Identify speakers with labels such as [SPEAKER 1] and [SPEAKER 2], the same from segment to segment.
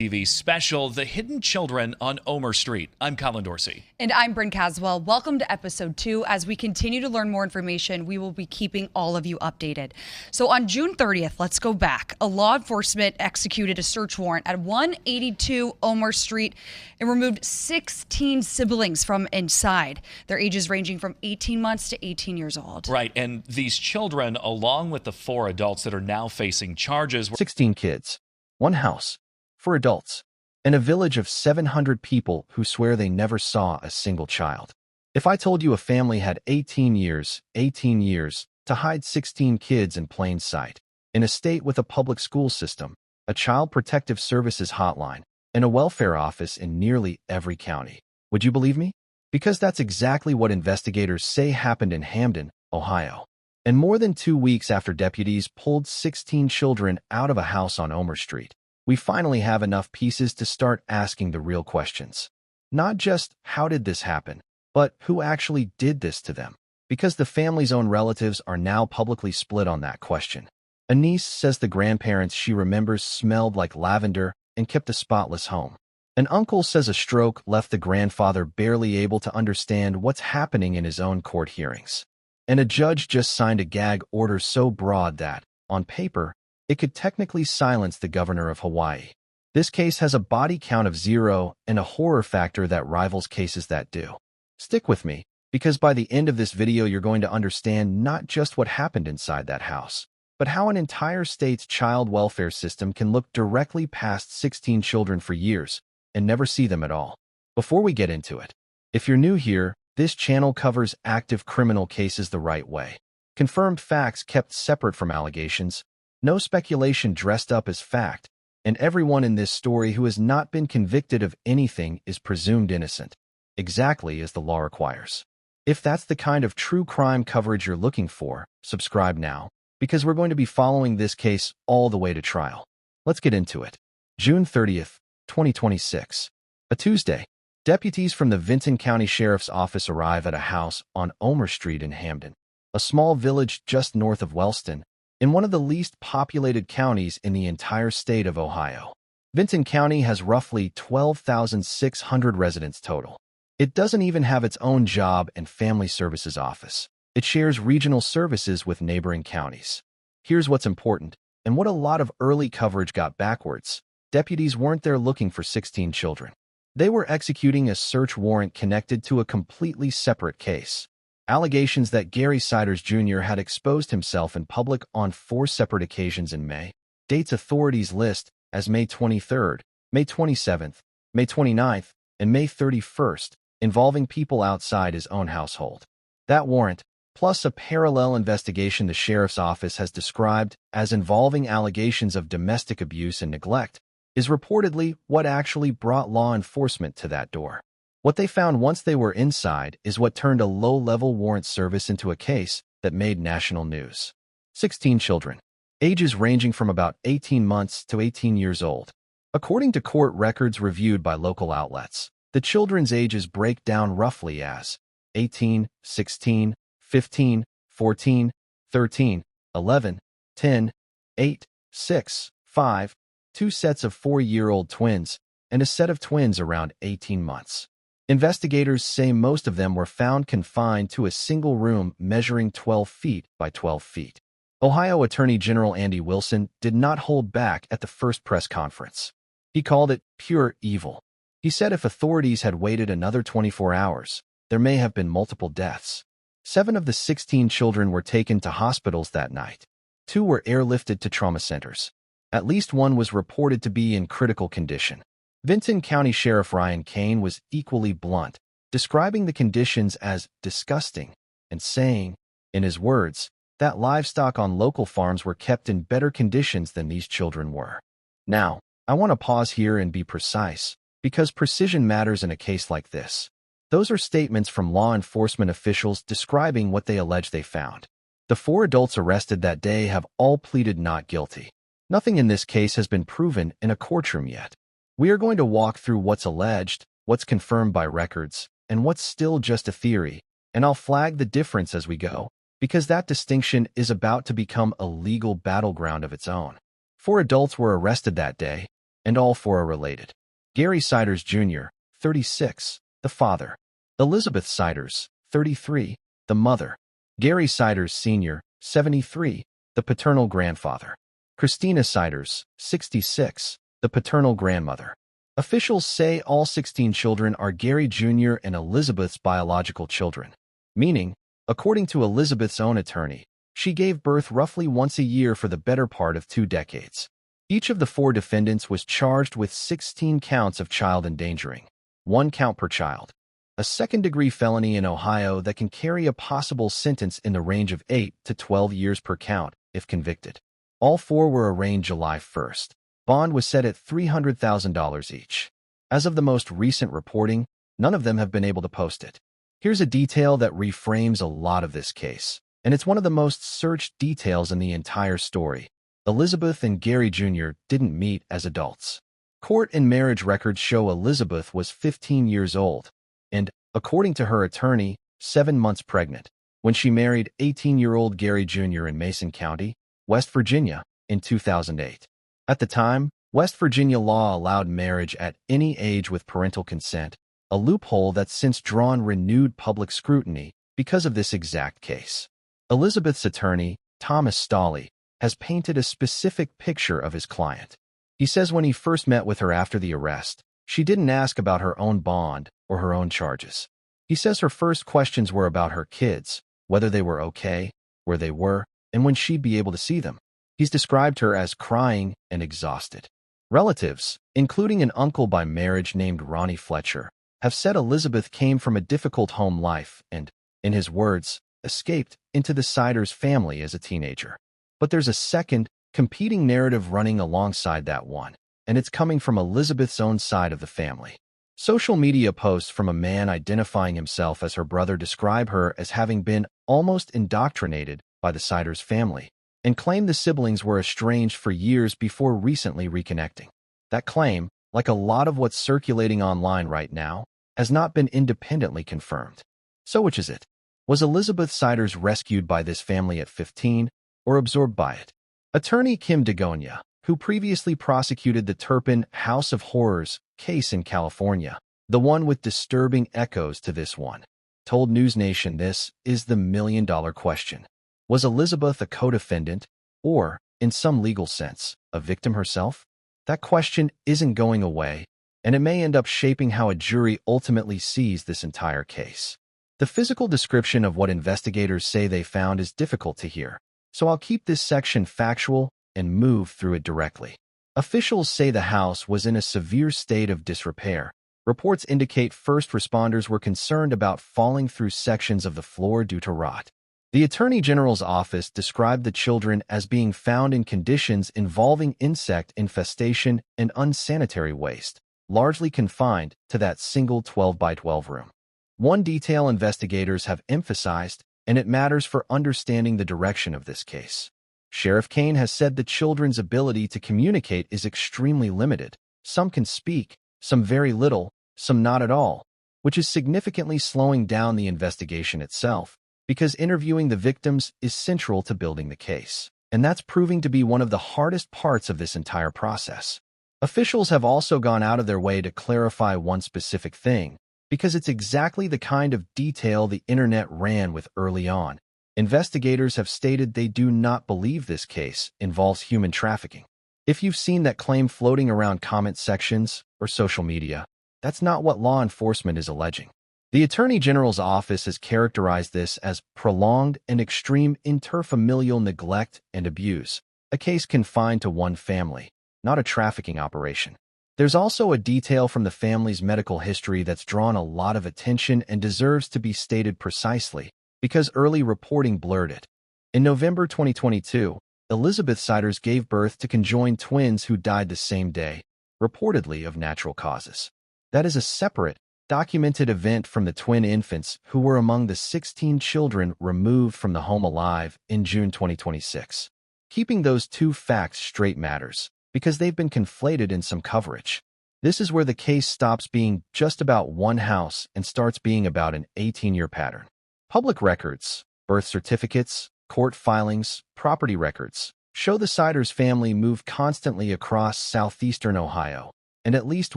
[SPEAKER 1] TV special, The Hidden Children on Omer Street. I'm Colin Dorsey.
[SPEAKER 2] And I'm Bryn Caswell. Welcome to episode 2. As we continue to learn more information, we will be keeping all of you updated. So on June 30th, let's go back. A law enforcement executed a search warrant at 182 Omer Street and removed 16 siblings from inside. Their ages ranging from 18 months to 18 years old.
[SPEAKER 1] Right, and these children, along with the 4 adults that are now facing charges.
[SPEAKER 3] 16 kids, 1 house, for adults, and a village of 700 people who swear they never saw a single child. If I told you a family had 18 years to hide 16 kids in plain sight, in a state with a public school system, a child protective services hotline, and a welfare office in nearly every county, would you believe me? Because that's exactly what investigators say happened in Hamden, Ohio. And more than 2 weeks after deputies pulled 16 children out of a house on Omer Street, we finally have enough pieces to start asking the real questions. Not just, how did this happen, but who actually did this to them? Because the family's own relatives are now publicly split on that question. A niece says the grandparents she remembers smelled like lavender and kept a spotless home. An uncle says a stroke left the grandfather barely able to understand what's happening in his own court hearings. And a judge just signed a gag order so broad that, on paper, it could technically silence the governor of Hawaii. This case has a body count of 0 and a horror factor that rivals cases that do. Stick with me, because by the end of this video you're going to understand not just what happened inside that house, but how an entire state's child welfare system can look directly past 16 children for years and never see them at all. Before we get into it, if you're new here, this channel covers active criminal cases the right way. Confirmed facts kept separate from allegations, no speculation dressed up as fact, and everyone in this story who has not been convicted of anything is presumed innocent, exactly as the law requires. If that's the kind of true crime coverage you're looking for, subscribe now, because we're going to be following this case all the way to trial. Let's get into it. June 30th, 2026. A Tuesday, deputies from the Vinton County Sheriff's Office arrive at a house on Omer Street in Hamden, a small village just north of Wellston, in one of the least populated counties in the entire state of Ohio. Vinton County has roughly 12,600 residents total. It doesn't even have its own job and family services office. It shares regional services with neighboring counties. Here's what's important, and what a lot of early coverage got backwards. Deputies weren't there looking for 16 children. They were executing a search warrant connected to a completely separate case. Allegations that Gary Siders Jr. had exposed himself in public on 4 separate occasions in May. Dates authorities list as May 23rd, May 27th, May 29th, and May 31st, involving people outside his own household. That warrant, plus a parallel investigation the sheriff's office has described as involving allegations of domestic abuse and neglect, is reportedly what actually brought law enforcement to that door. What they found once they were inside is what turned a low-level warrant service into a case that made national news. 16 children, ages ranging from about 18 months to 18 years old. According to court records reviewed by local outlets, the children's ages break down roughly as 18, 16, 15, 14, 13, 11, 10, 8, 6, 5, 2 sets of 4-year-old twins, and a set of twins around 18 months. Investigators say most of them were found confined to a single room measuring 12 feet by 12 feet. Ohio Attorney General Andy Wilson did not hold back at the first press conference. He called it pure evil. He said if authorities had waited another 24 hours, there may have been multiple deaths. 7 of the 16 children were taken to hospitals that night. 2 were airlifted to trauma centers. At least 1 was reported to be in critical condition. Vinton County Sheriff Ryan Kane was equally blunt, describing the conditions as disgusting and saying, in his words, that livestock on local farms were kept in better conditions than these children were. Now, I want to pause here and be precise, because precision matters in a case like this. Those are statements from law enforcement officials describing what they allege they found. The 4 adults arrested that day have all pleaded not guilty. Nothing in this case has been proven in a courtroom yet. We are going to walk through what's alleged, what's confirmed by records, and what's still just a theory, and I'll flag the difference as we go, because that distinction is about to become a legal battleground of its own. 4 adults were arrested that day, and all four are related. Gary Siders Jr., 36, the father. Elizabeth Siders, 33, the mother. Gary Siders Sr., 73, the paternal grandfather. Christina Siders, 66, the paternal grandmother. Officials say all 16 children are Gary Jr. and Elizabeth's biological children, meaning, according to Elizabeth's own attorney, she gave birth roughly once a year for the better part of 2 decades. Each of the 4 defendants was charged with 16 counts of child endangering, 1 count per child, a second-degree felony in Ohio that can carry a possible sentence in the range of 8 to 12 years per count if convicted. All 4 were arraigned July 1st. Bond was set at $300,000 each. As of the most recent reporting, none of them have been able to post it. Here's a detail that reframes a lot of this case, and it's one of the most searched details in the entire story. Elizabeth and Gary Jr. didn't meet as adults. Court and marriage records show Elizabeth was 15 years old and, according to her attorney, 7 months pregnant when she married 18-year-old Gary Jr. in Mason County, West Virginia, in 2008. At the time, West Virginia law allowed marriage at any age with parental consent, a loophole that's since drawn renewed public scrutiny because of this exact case. Elizabeth's attorney, Thomas Stolley, has painted a specific picture of his client. He says when he first met with her after the arrest, she didn't ask about her own bond or her own charges. He says her first questions were about her kids, whether they were okay, where they were, and when she'd be able to see them. He's described her as crying and exhausted. Relatives, including an uncle by marriage named Ronnie Fletcher, have said Elizabeth came from a difficult home life and, in his words, escaped into the Siders family as a teenager. But there's a second, competing narrative running alongside that one, and it's coming from Elizabeth's own side of the family. Social media posts from a man identifying himself as her brother describe her as having been almost indoctrinated by the Siders family and claim the siblings were estranged for years before recently reconnecting. That claim, like a lot of what's circulating online right now, has not been independently confirmed. So which is it? Was Elizabeth Siders rescued by this family at 15 or absorbed by it? Attorney Kim Dagonia, who previously prosecuted the Turpin House of Horrors case in California, the one with disturbing echoes to this one, told NewsNation this is the million-dollar question. Was Elizabeth a co-defendant or, in some legal sense, a victim herself? That question isn't going away, and it may end up shaping how a jury ultimately sees this entire case. The physical description of what investigators say they found is difficult to hear, so I'll keep this section factual and move through it directly. Officials say the house was in a severe state of disrepair. Reports indicate first responders were concerned about falling through sections of the floor due to rot. The Attorney General's office described the children as being found in conditions involving insect infestation and unsanitary waste, largely confined to that single 12-by-12 room. One detail investigators have emphasized, and it matters for understanding the direction of this case. Sheriff Kane has said the children's ability to communicate is extremely limited. Some can speak, some very little, some not at all, which is significantly slowing down the investigation itself, because interviewing the victims is central to building the case. And that's proving to be one of the hardest parts of this entire process. Officials have also gone out of their way to clarify one specific thing, because it's exactly the kind of detail the internet ran with early on. Investigators have stated they do not believe this case involves human trafficking. If you've seen that claim floating around comment sections or social media, that's not what law enforcement is alleging. The Attorney General's office has characterized this as prolonged and extreme interfamilial neglect and abuse, a case confined to one family, not a trafficking operation. There's also a detail from the family's medical history that's drawn a lot of attention and deserves to be stated precisely, because early reporting blurred it. In November 2022, Elizabeth Siders gave birth to conjoined twins who died the same day, reportedly of natural causes. That is a separate, documented event from the twin infants who were among the 16 children removed from the home alive in June 2026. Keeping those two facts straight matters, because they've been conflated in some coverage. This is where the case stops being just about one house and starts being about an 18-year pattern. Public records, birth certificates, court filings, property records, show the Siders family moved constantly across southeastern Ohio, and at least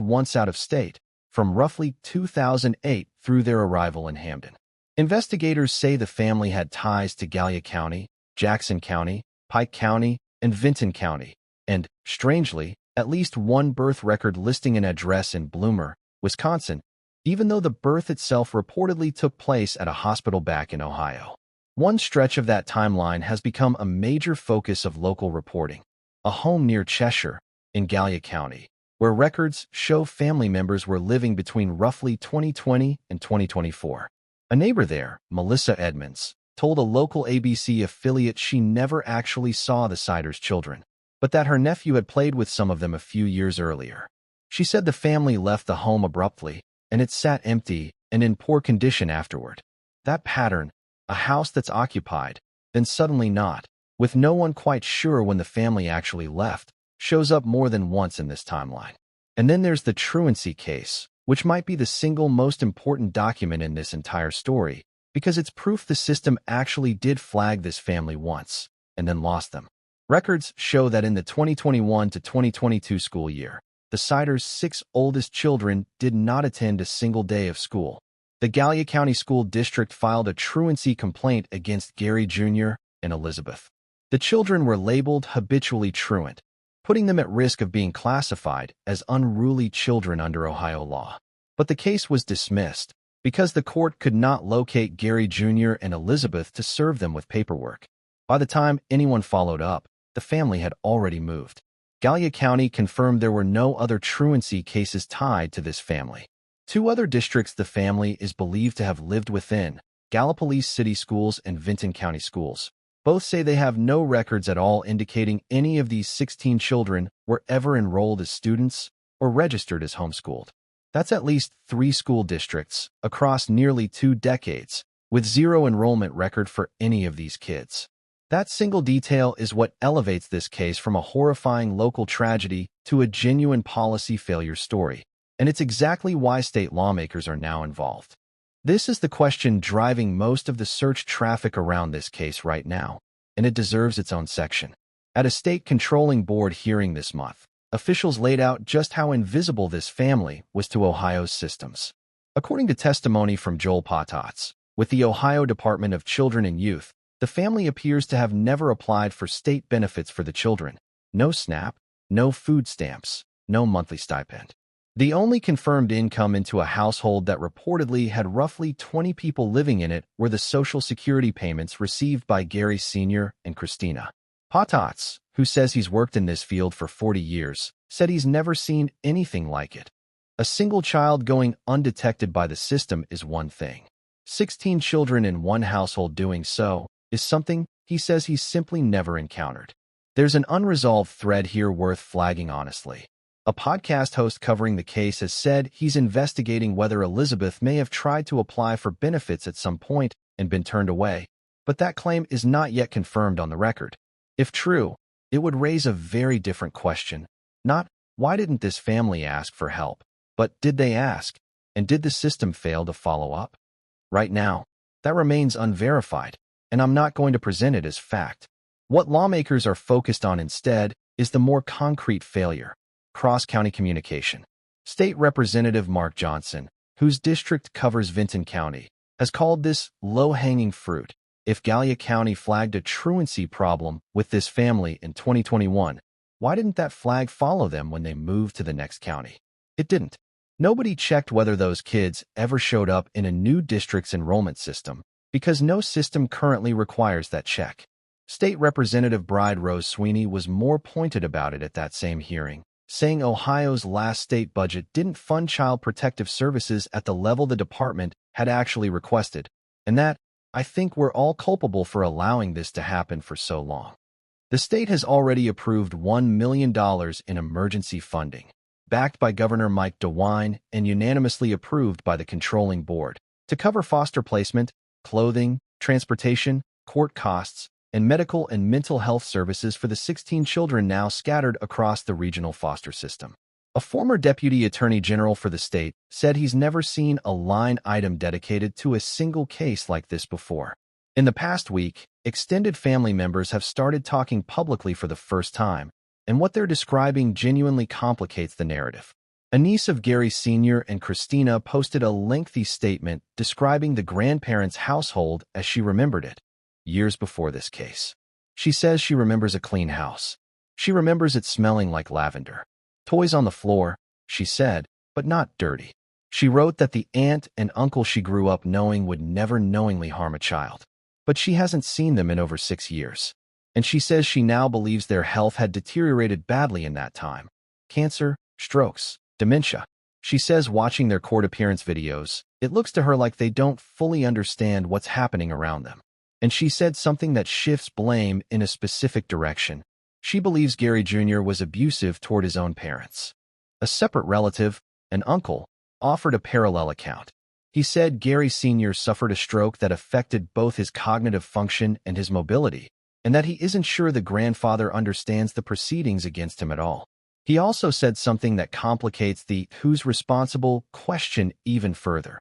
[SPEAKER 3] once out of state, from roughly 2008 through their arrival in Hamden. Investigators say the family had ties to Gallia County, Jackson County, Pike County, and Vinton County, and, strangely, at least one birth record listing an address in Bloomer, Wisconsin, even though the birth itself reportedly took place at a hospital back in Ohio. One stretch of that timeline has become a major focus of local reporting: a home near Cheshire, in Gallia County, where records show family members were living between roughly 2020 and 2024. A neighbor there, Melissa Edmonds, told a local ABC affiliate she never actually saw the Siders' children, but that her nephew had played with some of them a few years earlier. She said the family left the home abruptly, and it sat empty and in poor condition afterward. That pattern, a house that's occupied, then suddenly not, with no one quite sure when the family actually left, shows up more than once in this timeline. And then there's the truancy case, which might be the single most important document in this entire story, because it's proof the system actually did flag this family once, and then lost them. Records show that in the 2021 to 2022 school year, the Siders' 6 oldest children did not attend a single day of school. The Gallia County School District filed a truancy complaint against Gary Jr. and Elizabeth. The children were labeled habitually truant, putting them at risk of being classified as unruly children under Ohio law. But the case was dismissed because the court could not locate Gary Jr. and Elizabeth to serve them with paperwork. By the time anyone followed up, the family had already moved. Gallia County confirmed there were no other truancy cases tied to this family. 2 other districts the family is believed to have lived within, Gallipolis City Schools and Vinton County Schools. Both say they have no records at all indicating any of these 16 children were ever enrolled as students or registered as homeschooled. That's at least 3 school districts across nearly 2 decades, with 0 enrollment record for any of these kids. That single detail is what elevates this case from a horrifying local tragedy to a genuine policy failure story, and it's exactly why state lawmakers are now involved. This is the question driving most of the search traffic around this case right now, and it deserves its own section. At a state controlling board hearing this month, officials laid out just how invisible this family was to Ohio's systems. According to testimony from Joel Potats, with the Ohio Department of Children and Youth, the family appears to have never applied for state benefits for the children. No SNAP, no food stamps, no monthly stipend. The only confirmed income into a household that reportedly had roughly 20 people living in it were the Social Security payments received by Gary Sr. and Christina. Potats, who says he's worked in this field for 40 years, said he's never seen anything like it. A single child going undetected by the system is one thing. 16 children in one household doing so is something he says he's simply never encountered. There's an unresolved thread here worth flagging honestly. A podcast host covering the case has said he's investigating whether Elizabeth may have tried to apply for benefits at some point and been turned away, but that claim is not yet confirmed on the record. If true, it would raise a very different question. Not, why didn't this family ask for help, but did they ask, and did the system fail to follow up? Right now, that remains unverified, and I'm not going to present it as fact. What lawmakers are focused on instead is the more concrete failure: cross-county communication. State Representative Mark Johnson, whose district covers Vinton County, has called this low-hanging fruit. If Gallia County flagged a truancy problem with this family in 2021, why didn't that flag follow them when they moved to the next county? It didn't. Nobody checked whether those kids ever showed up in a new district's enrollment system, because no system currently requires that check. State Representative Bride Rose Sweeney was more pointed about it at that same hearing, saying Ohio's last state budget didn't fund child protective services at the level the department had actually requested, and that, I think we're all culpable for allowing this to happen for so long. The state has already approved $1 million in emergency funding, backed by Governor Mike DeWine and unanimously approved by the controlling board, to cover foster placement, clothing, transportation, court costs, and medical and mental health services for the 16 children now scattered across the regional foster system. A former deputy attorney general for the state said he's never seen a line item dedicated to a single case like this before. In the past week, extended family members have started talking publicly for the first time, and what they're describing genuinely complicates the narrative. A niece of Gary Sr. and Christina posted a lengthy statement describing the grandparents' household as she remembered it, years before this case. She says she remembers a clean house. She remembers it smelling like lavender. Toys on the floor, she said, but not dirty. She wrote that the aunt and uncle she grew up knowing would never knowingly harm a child. But she hasn't seen them in over 6 years. And she says she now believes their health had deteriorated badly in that time. Cancer, strokes, dementia. She says watching their court appearance videos, it looks to her like they don't fully understand what's happening around them. And she said something that shifts blame in a specific direction. She believes Gary Jr. was abusive toward his own parents. A separate relative, an uncle, offered a parallel account. He said Gary Sr. suffered a stroke that affected both his cognitive function and his mobility, and that he isn't sure the grandfather understands the proceedings against him at all. He also said something that complicates the who's responsible question even further.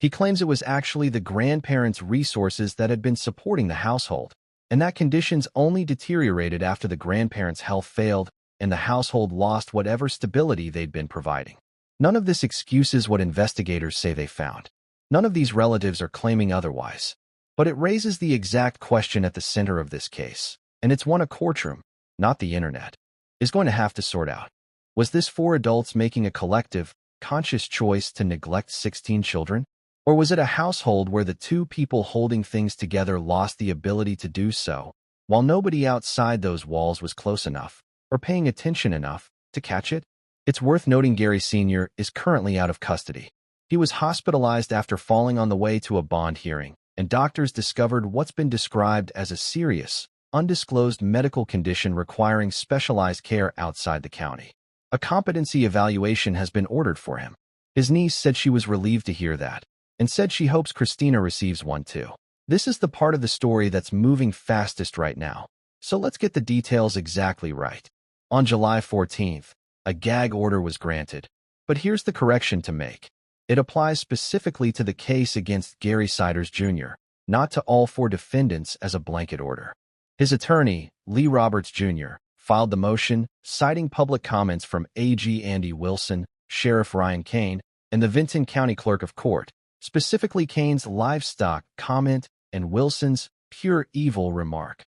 [SPEAKER 3] He claims it was actually the grandparents' resources that had been supporting the household, and that conditions only deteriorated after the grandparents' health failed and the household lost whatever stability they'd been providing. None of this excuses what investigators say they found. None of these relatives are claiming otherwise. But it raises the exact question at the center of this case, and it's one a courtroom, not the internet, is going to have to sort out. Was this 4 adults making a collective, conscious choice to neglect 16 children? Or was it a household where the 2 people holding things together lost the ability to do so, while nobody outside those walls was close enough, or paying attention enough, to catch it? It's worth noting Gary Sr. is currently out of custody. He was hospitalized after falling on the way to a bond hearing, and doctors discovered what's been described as a serious, undisclosed medical condition requiring specialized care outside the county. A competency evaluation has been ordered for him. His niece said she was relieved to hear that, and said she hopes Christina receives one too. This is the part of the story that's moving fastest right now, so let's get the details exactly right. On July 14th, a gag order was granted, but here's the correction to make. It applies specifically to the case against Gary Siders Jr., not to all 4 defendants as a blanket order. His attorney, Lee Roberts Jr., filed the motion, citing public comments from AG Andy Wilson, Sheriff Ryan Kane, and the Vinton County Clerk of Court, specifically Kane's livestock comment and Wilson's pure evil remark,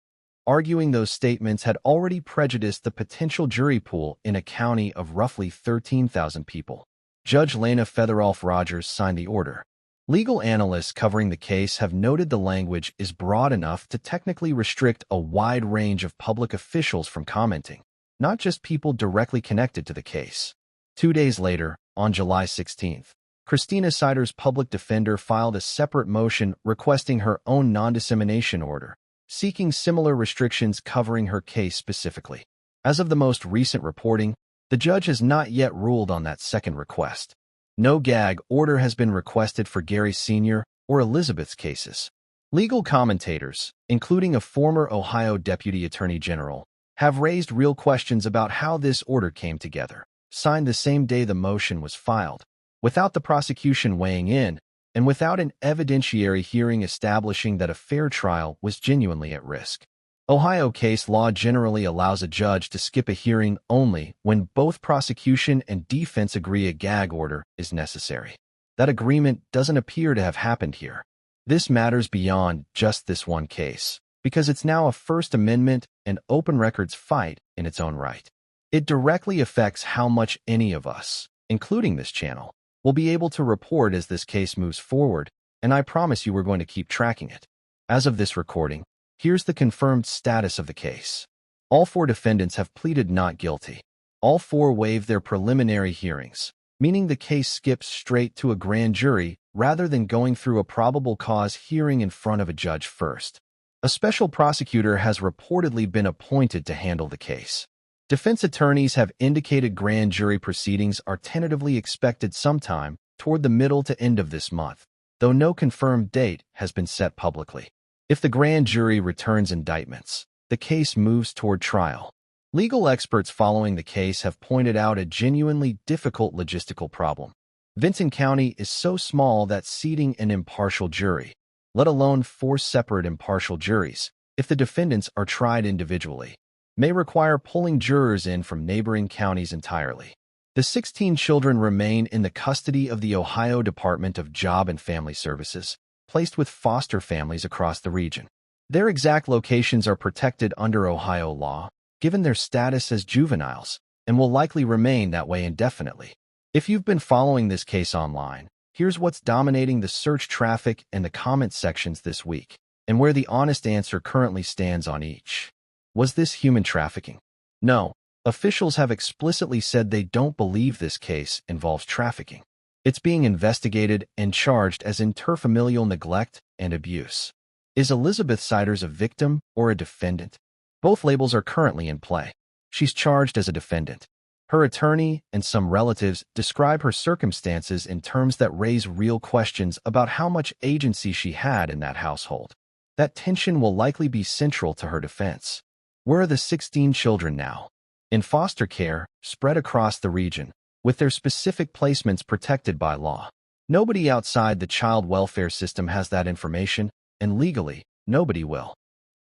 [SPEAKER 3] arguing those statements had already prejudiced the potential jury pool in a county of roughly 13,000 people. Judge Lena Featherolf Rogers signed the order. Legal analysts covering the case have noted the language is broad enough to technically restrict a wide range of public officials from commenting, not just people directly connected to the case. 2 days later, on July 16th, Christina Siders' public defender filed a separate motion requesting her own non-dissemination order, seeking similar restrictions covering her case specifically. As of the most recent reporting, the judge has not yet ruled on that second request. No gag order has been requested for Gary Sr. or Elizabeth's cases. Legal commentators, including a former Ohio Deputy Attorney General, have raised real questions about how this order came together, signed the same day the motion was filed, without the prosecution weighing in, and without an evidentiary hearing establishing that a fair trial was genuinely at risk. Ohio case law generally allows a judge to skip a hearing only when both prosecution and defense agree a gag order is necessary. That agreement doesn't appear to have happened here. This matters beyond just this one case, because it's now a First Amendment and open records fight in its own right. It directly affects how much any of us, including this channel, will be able to report as this case moves forward, and I promise you we're going to keep tracking it. As of this recording, here's the confirmed status of the case. All 4 defendants have pleaded not guilty. All 4 waived their preliminary hearings, meaning the case skips straight to a grand jury rather than going through a probable cause hearing in front of a judge first. A special prosecutor has reportedly been appointed to handle the case. Defense attorneys have indicated grand jury proceedings are tentatively expected sometime toward the middle to end of this month, though no confirmed date has been set publicly. If the grand jury returns indictments, the case moves toward trial. Legal experts following the case have pointed out a genuinely difficult logistical problem. Vinton County is so small that seating an impartial jury, let alone 4 separate impartial juries, if the defendants are tried individually, may require pulling jurors in from neighboring counties entirely. The 16 children remain in the custody of the Ohio Department of Job and Family Services, placed with foster families across the region. Their exact locations are protected under Ohio law, given their status as juveniles, and will likely remain that way indefinitely. If you've been following this case online, here's what's dominating the search traffic and the comment sections this week, and where the honest answer currently stands on each. Was this human trafficking? No. Officials have explicitly said they don't believe this case involves trafficking. It's being investigated and charged as interfamilial neglect and abuse. Is Elizabeth Siders a victim or a defendant? Both labels are currently in play. She's charged as a defendant. Her attorney and some relatives describe her circumstances in terms that raise real questions about how much agency she had in that household. That tension will likely be central to her defense. Where are the 16 children now? In foster care, spread across the region, with their specific placements protected by law. Nobody outside the child welfare system has that information, and legally, nobody will.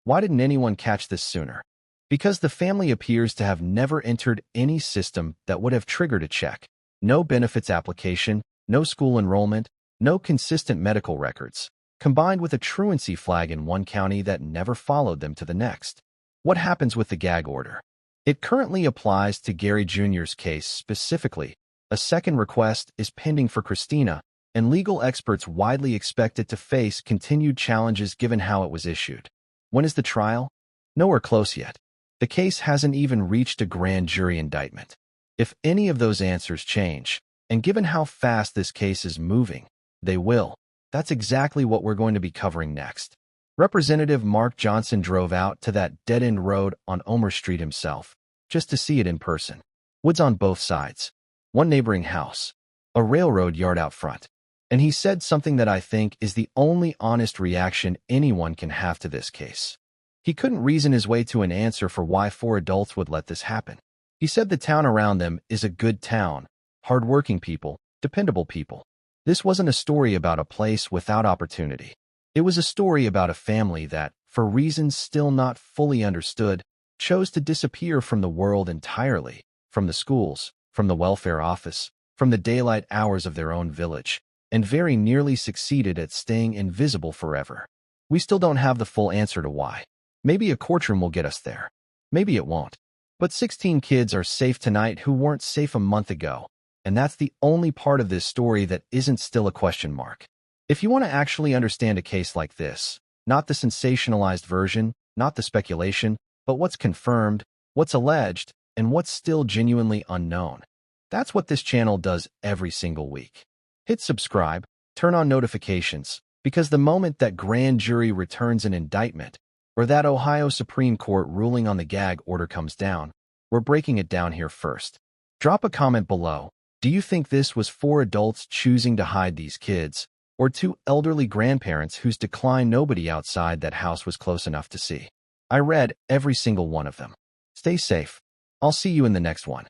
[SPEAKER 3] Why didn't anyone catch this sooner? Because the family appears to have never entered any system that would have triggered a check. No benefits application, no school enrollment, no consistent medical records, combined with a truancy flag in one county that never followed them to the next. What happens with the gag order? It currently applies to Gary Jr.'s case specifically. A second request is pending for Christina, and legal experts widely expect it to face continued challenges given how it was issued. When is the trial? Nowhere close yet. The case hasn't even reached a grand jury indictment. If any of those answers change, and given how fast this case is moving, they will. That's exactly what we're going to be covering next. Representative Mark Johnson drove out to that dead-end road on Omer Street himself, just to see it in person. Woods on both sides. One neighboring house. A railroad yard out front. And he said something that I think is the only honest reaction anyone can have to this case. He couldn't reason his way to an answer for why 4 adults would let this happen. He said the town around them is a good town, hard-working people, dependable people. This wasn't a story about a place without opportunity. It was a story about a family that, for reasons still not fully understood, chose to disappear from the world entirely, from the schools, from the welfare office, from the daylight hours of their own village, and very nearly succeeded at staying invisible forever. We still don't have the full answer to why. Maybe a courtroom will get us there. Maybe it won't. But 16 kids are safe tonight who weren't safe a month ago, and that's the only part of this story that isn't still a question mark. If you want to actually understand a case like this, not the sensationalized version, not the speculation, but what's confirmed, what's alleged, and what's still genuinely unknown, that's what this channel does every single week. Hit subscribe, turn on notifications, because the moment that grand jury returns an indictment, or that Ohio Supreme Court ruling on the gag order comes down, we're breaking it down here first. Drop a comment below. Do you think this was 4 adults choosing to hide these kids, or 2 elderly grandparents whose decline nobody outside that house was close enough to see? I read every single one of them. Stay safe. I'll see you in the next one.